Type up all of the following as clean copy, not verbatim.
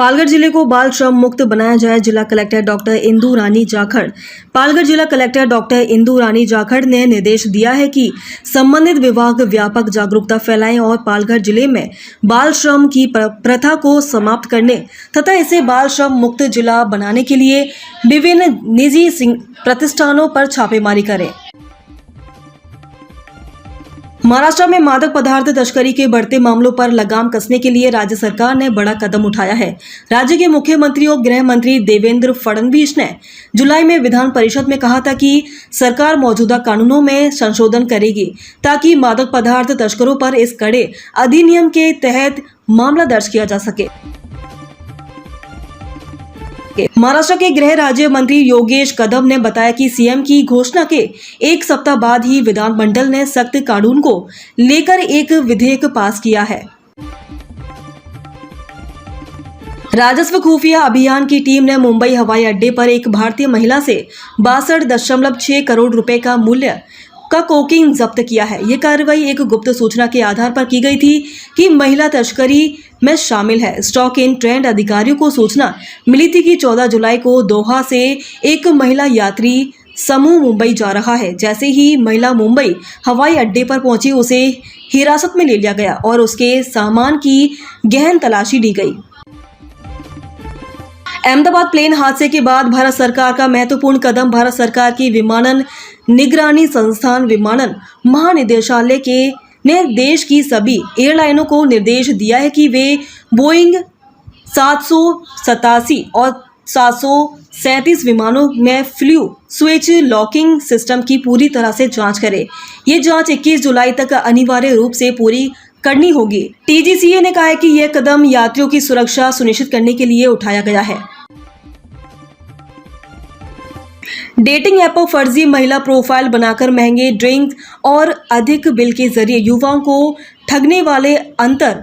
पालघर जिले को बाल श्रम मुक्त बनाया जाए, जिला कलेक्टर डॉक्टर इंदु रानी जाखड़। पालघर जिला कलेक्टर डॉक्टर इंदु रानी जाखड़ ने निर्देश दिया है कि संबंधित विभाग व्यापक जागरूकता फैलाएं और पालघर जिले में बाल श्रम की प्रथा को समाप्त करने तथा इसे बाल श्रम मुक्त जिला बनाने के लिए विभिन्न निजी प्रतिष्ठानों पर छापेमारी करें। महाराष्ट्र में मादक पदार्थ तस्करी के बढ़ते मामलों पर लगाम कसने के लिए राज्य सरकार ने बड़ा कदम उठाया है। राज्य के मुख्यमंत्री और गृह मंत्री देवेंद्र फडणवीस ने जुलाई में विधान परिषद में कहा था कि सरकार मौजूदा कानूनों में संशोधन करेगी ताकि मादक पदार्थ तस्करों पर इस कड़े अधिनियम के तहत मामला दर्ज किया जा सके। महाराष्ट्र के गृह राज्य मंत्री योगेश कदम ने बताया कि सीएम की घोषणा के एक सप्ताह बाद ही विधानमंडल ने सख्त कानून को लेकर एक विधेयक पास किया है। राजस्व खुफिया अभियान की टीम ने मुंबई हवाई अड्डे पर एक भारतीय महिला से 62.6 करोड़ रुपए का मूल्य का कोकीन जब्त किया है। ये कार्रवाई एक गुप्त सूचना के आधार पर की गई थी कि महिला तस्करी में शामिल है। स्टॉक इन ट्रेंड अधिकारियों को सूचना मिली थी कि 14 जुलाई को दोहा से एक महिला यात्री समूह मुंबई जा रहा है। जैसे ही महिला मुंबई हवाई अड्डे पर पहुंची, उसे हिरासत में ले लिया गया और उसके सामान की गहन तलाशी ली गई। अहमदाबाद प्लेन हादसे के बाद भारत सरकार का महत्वपूर्ण कदम। भारत सरकार की विमानन निगरानी संस्थान विमानन महानिदेशालय ने देश की सभी एयरलाइनों को निर्देश दिया है कि वे बोइंग 787 और 737 विमानों में फ्लू स्विच लॉकिंग सिस्टम की पूरी तरह से जांच करें। ये जांच 21 जुलाई तक अनिवार्य रूप से पूरी करनी होगी। टीजीसीए ने कहा है कि यह कदम यात्रियों की सुरक्षा सुनिश्चित करने के लिए उठाया गया है। डेटिंग ऐप पर फर्जी महिला प्रोफाइल बनाकर महंगे ड्रिंक और अधिक बिल के जरिए युवाओं को ठगने वाले अंतर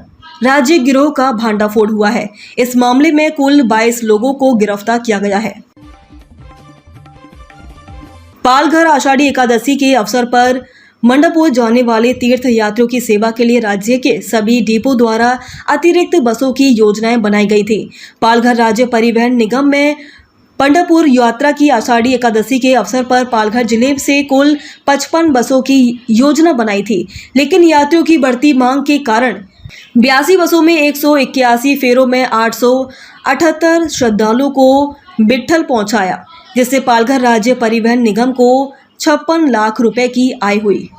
राज्य गिरोह का भांडाफोड़ हुआ है। इस मामले में कुल 22 लोगों को गिरफ्तार किया गया है। पालघर आषाढ़ी एकादशी के अवसर पर मंडपपुर जाने वाले तीर्थ यात्रियों की सेवा के लिए राज्य के सभी डिपो द्वारा अतिरिक्त बसों की योजनाएं बनाई गई थी। पालघर राज्य परिवहन निगम में पंढरपुर यात्रा की आषाढ़ी एकादशी के अवसर पर पालघर जिले से कुल 55 बसों की योजना बनाई थी, लेकिन यात्रियों की बढ़ती मांग के कारण 82 बसों में 181 फेरों में 878 श्रद्धालुओं को बिट्ठल पहुंचाया, जिससे पालघर राज्य परिवहन निगम को 56 लाख रुपए की आय हुई।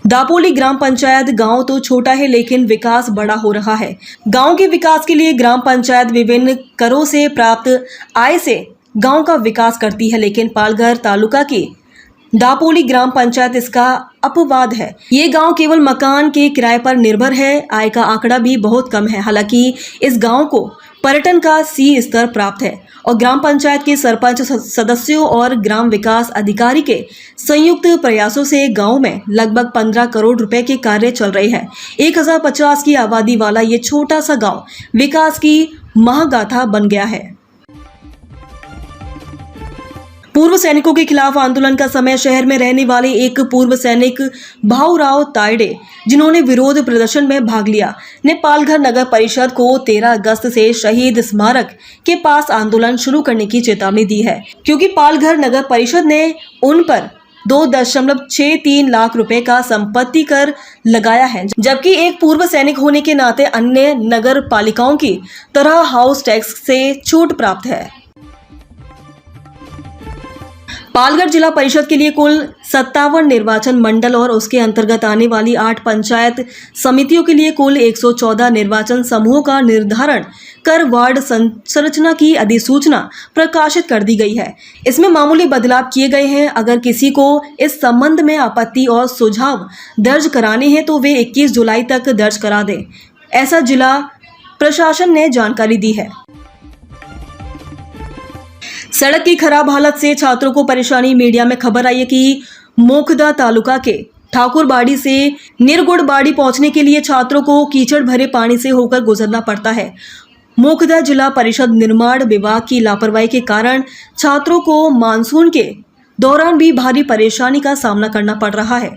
दापोली ग्राम पंचायत गांव तो छोटा है लेकिन विकास बड़ा हो रहा है। गांव के विकास के लिए ग्राम पंचायत विभिन्न करों से प्राप्त आय से गांव का विकास करती है, लेकिन पालघर तालुका की दापोली ग्राम पंचायत इसका अपवाद है। ये गांव केवल मकान के किराए पर निर्भर है। आय का आंकड़ा भी बहुत कम है। हालांकि इस गांव को पर्यटन का C स्तर प्राप्त है और ग्राम पंचायत के सरपंच सदस्यों और ग्राम विकास अधिकारी के संयुक्त प्रयासों से गांव में लगभग 15 करोड़ रुपए के कार्य चल रहे हैं। 1050 की आबादी वाला ये छोटा सा गांव विकास की महागाथा बन गया है। पूर्व सैनिकों के खिलाफ आंदोलन का समय। शहर में रहने वाले एक पूर्व सैनिक भाऊराव तायडे, जिन्होंने विरोध प्रदर्शन में भाग लिया, ने पालघर नगर परिषद को 13 अगस्त से शहीद स्मारक के पास आंदोलन शुरू करने की चेतावनी दी है, क्योंकि पालघर नगर परिषद ने उन पर 2.63 लाख रुपए का संपत्ति कर लगाया है, जबकि एक पूर्व सैनिक होने के नाते अन्य नगर पालिकाओं की तरह हाउस टैक्स से छूट प्राप्त है। पालघर जिला परिषद के लिए कुल 57 निर्वाचन मंडल और उसके अंतर्गत आने वाली 8 पंचायत समितियों के लिए कुल 114 निर्वाचन समूहों का निर्धारण कर वार्ड संरचना की अधिसूचना प्रकाशित कर दी गई है। इसमें मामूली बदलाव किए गए हैं। अगर किसी को इस संबंध में आपत्ति और सुझाव दर्ज कराने हैं तो वे 21 जुलाई तक दर्ज करा दें, ऐसा जिला प्रशासन ने जानकारी दी है। सड़क की खराब हालत से छात्रों को परेशानी। मीडिया में खबर आई है कि मोखदा तालुका के ठाकुरबाड़ी से निरगुड़बाड़ी पहुंचने के लिए छात्रों को कीचड़ भरे पानी से होकर गुजरना पड़ता है। मोखदा जिला परिषद निर्माण विभाग की लापरवाही के कारण छात्रों को मानसून के दौरान भी भारी परेशानी का सामना करना पड़ रहा है।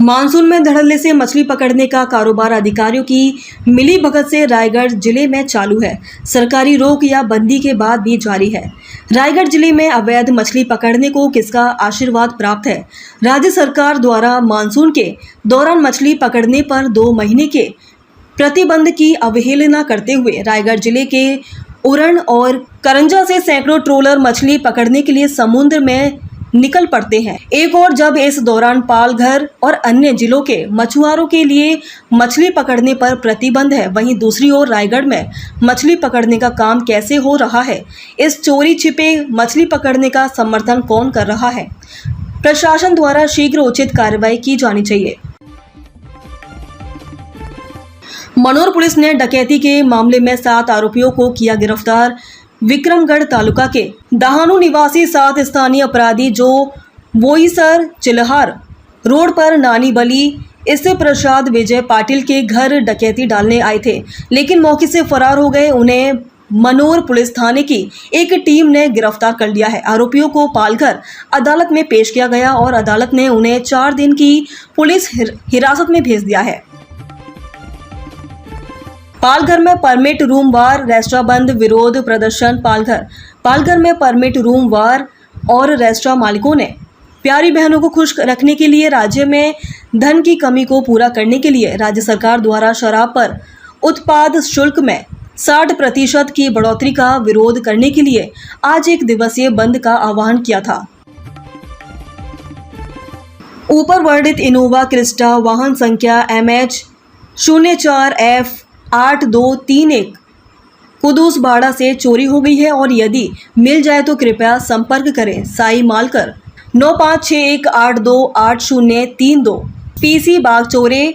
मानसून में धड़ल्ले से मछली पकड़ने का कारोबार अधिकारियों की मिलीभगत से रायगढ़ जिले में चालू है। सरकारी रोक या बंदी के बाद भी जारी है। रायगढ़ जिले में अवैध मछली पकड़ने को किसका आशीर्वाद प्राप्त है? राज्य सरकार द्वारा मानसून के दौरान मछली पकड़ने पर 2 महीने के प्रतिबंध की अवहेलना करते हुए रायगढ़ जिले के उरण और करंजा से सैकड़ों ट्रोलर मछली पकड़ने के लिए समुद्र में निकल पड़ते हैं। एक और जब इस दौरान पालघर और अन्य जिलों के मछुआरों के लिए मछली पकड़ने पर प्रतिबंध है, वहीं दूसरी ओर रायगढ़ में मछली पकड़ने का काम कैसे हो रहा है? इस चोरी छिपे मछली पकड़ने का समर्थन कौन कर रहा है? प्रशासन द्वारा शीघ्र उचित कार्रवाई की जानी चाहिए। मनोर पुलिस ने डकैती के मामले में 7 आरोपियों को किया गिरफ्तार। विक्रमगढ़ तालुका के दहानू निवासी 7 स्थानीय अपराधी जो बोईसर चिल्हार रोड पर नानी बली इससे प्रसाद विजय पाटिल के घर डकैती डालने आए थे, लेकिन मौके से फरार हो गए। उन्हें मनोर पुलिस थाने की एक टीम ने गिरफ्तार कर लिया है। आरोपियों को पालघर अदालत में पेश किया गया और अदालत ने उन्हें 4 दिन की पुलिस हिरासत में भेज दिया है। पालघर में परमिट रूम वार रेस्टोरेंट बंद, विरोध प्रदर्शन। पालघर में परमिट रूम वार और रेस्टोरेंट मालिकों ने प्यारी बहनों को खुश रखने के लिए राज्य में धन की कमी को पूरा करने के लिए राज्य सरकार द्वारा शराब पर उत्पाद शुल्क में 60% की बढ़ोतरी का विरोध करने के लिए आज 1 दिवसीय बंद का आह्वान किया था। ऊपर वर्णित इनोवा क्रिस्टा वाहन संख्या MH04F8231 कुदूसबाड़ा से चोरी हो गई है और यदि मिल जाए तो कृपया संपर्क करें साई मालकर 9561828032, PC बाग चोरे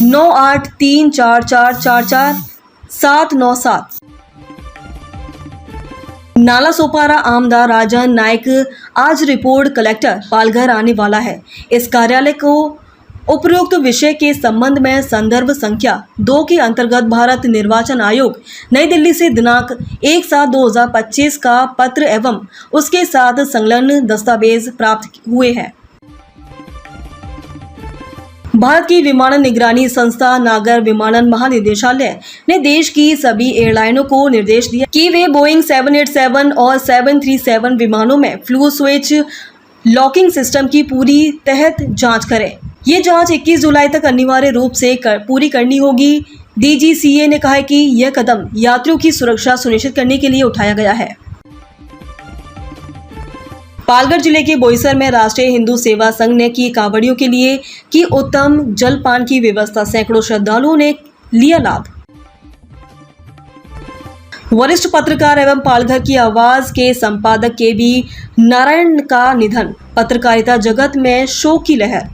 9834444797। नाला सोपारा आमदार राजन नायक आज रिपोर्ट कलेक्टर पालघर आने वाला है। इस कार्यालय को उपरोक्त विषय के संबंध में संदर्भ संख्या 2 के अंतर्गत भारत निर्वाचन आयोग नई दिल्ली से दिनांक 1/7/2025 का पत्र एवं उसके साथ संलग्न दस्तावेज प्राप्त हुए हैं। भारत की विमानन निगरानी संस्था नागर विमानन महानिदेशालय ने देश की सभी एयरलाइनों को निर्देश दिया कि वे बोइंग 787 और 737 विमानों में फ्लू स्विच लॉकिंग सिस्टम की पूरी तहत जांच करें। ये जांच 21 जुलाई तक अनिवार्य रूप से पूरी करनी होगी। DGCA ने कहा है कि यह कदम यात्रियों की सुरक्षा सुनिश्चित करने के लिए उठाया गया है। पालघर जिले के बोईसर में राष्ट्रीय हिंदू सेवा संघ ने की कांवड़ियों के लिए की उत्तम जलपान की व्यवस्था, सैकड़ों श्रद्धालुओं ने लिया लाभ। वरिष्ठ पत्रकार एवं पालघर की आवाज के संपादक KB नारायण का निधन, पत्रकारिता जगत में शोक की लहर।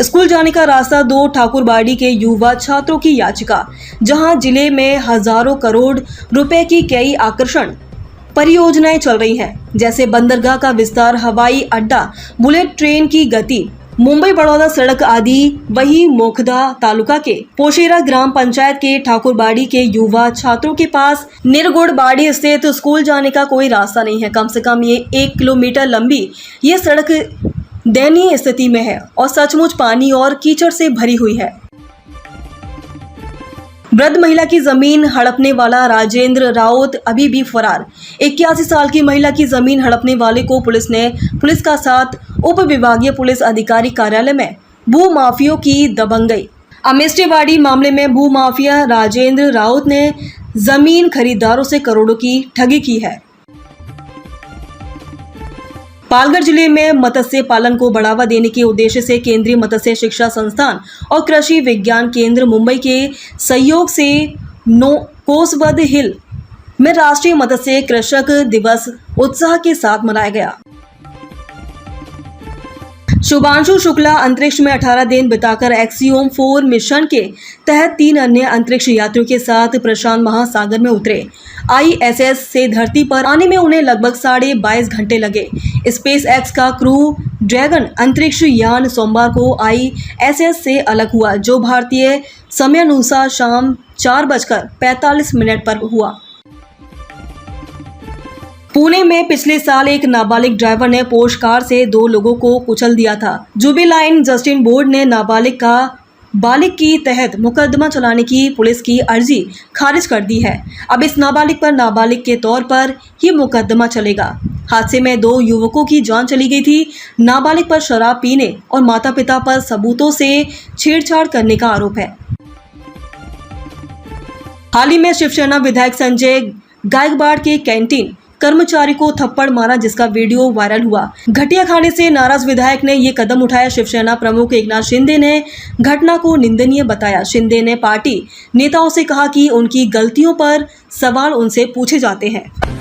स्कूल जाने का रास्ता 2 ठाकुरबाड़ी के युवा छात्रों की याचिका, जहां जिले में हजारों करोड़ रुपए की कई आकर्षण परियोजनाएं चल रही हैं, जैसे बंदरगाह का विस्तार, हवाई अड्डा, बुलेट ट्रेन की गति, मुंबई बड़ौदा सड़क आदि। वही मोखदा तालुका के पोशेरा ग्राम पंचायत के ठाकुरबाड़ी के युवा छात्रों के पास निरगुड़बाड़ी स्थित स्कूल जाने का कोई रास्ता नहीं है। कम से कम ये 1 किलोमीटर लंबी ये सड़क दयनीय स्थिति में है और सचमुच पानी और कीचड़ से भरी हुई है। वृद्ध महिला की जमीन हड़पने वाला राजेंद्र राउत अभी भी फरार। 81 साल की महिला की जमीन हड़पने वाले को पुलिस का साथ उप विभागीय पुलिस अधिकारी कार्यालय में भू माफियों की दबंगई। अमेस्टेवाड़ी मामले में भू माफिया राजेंद्र राउत ने जमीन खरीदारों से करोड़ों की ठगी की है। पालघर जिले में मत्स्य पालन को बढ़ावा देने के उद्देश्य से केंद्रीय मत्स्य शिक्षा संस्थान और कृषि विज्ञान केंद्र मुंबई के सहयोग से कोसबद हिल में राष्ट्रीय मत्स्य कृषक दिवस उत्साह के साथ मनाया गया। शुभांशु शुक्ला अंतरिक्ष में 18 दिन बिताकर एक्सियोम 4 मिशन के तहत 3 अन्य अंतरिक्ष यात्रियों के साथ प्रशांत महासागर में उतरे। ISS से धरती पर आने में उन्हें लगभग 22.5 घंटे लगे। SpaceX का क्रू ड्रैगन अंतरिक्ष यान सोमवार को ISS से अलग हुआ, जो भारतीय समयानुसार शाम 4:45 पर हुआ। पुणे में पिछले साल एक नाबालिग ड्राइवर ने पोर्श कार से 2 लोगों को कुचल दिया था। जुबिलाइन जस्टिस बोर्ड ने बालिग की तहत मुकदमा चलाने की पुलिस की अर्जी खारिज कर दी है। अब इस नाबालिग पर नाबालिग के तौर पर ही मुकदमा चलेगा। हादसे में 2 युवकों की जान चली गई थी। नाबालिग पर शराब पीने और माता पिता पर सबूतों से छेड़छाड़ करने का आरोप है। हाल ही में शिवसेना विधायक संजय गायकवाड़ के कैंटीन कर्मचारी को थप्पड़ मारा, जिसका वीडियो वायरल हुआ। घटिया खाने से नाराज विधायक ने ये कदम उठाया। शिवसेना प्रमुख एकनाथ शिंदे ने घटना को निंदनीय बताया। शिंदे ने पार्टी नेताओं से कहा कि उनकी गलतियों पर सवाल उनसे पूछे जाते हैं।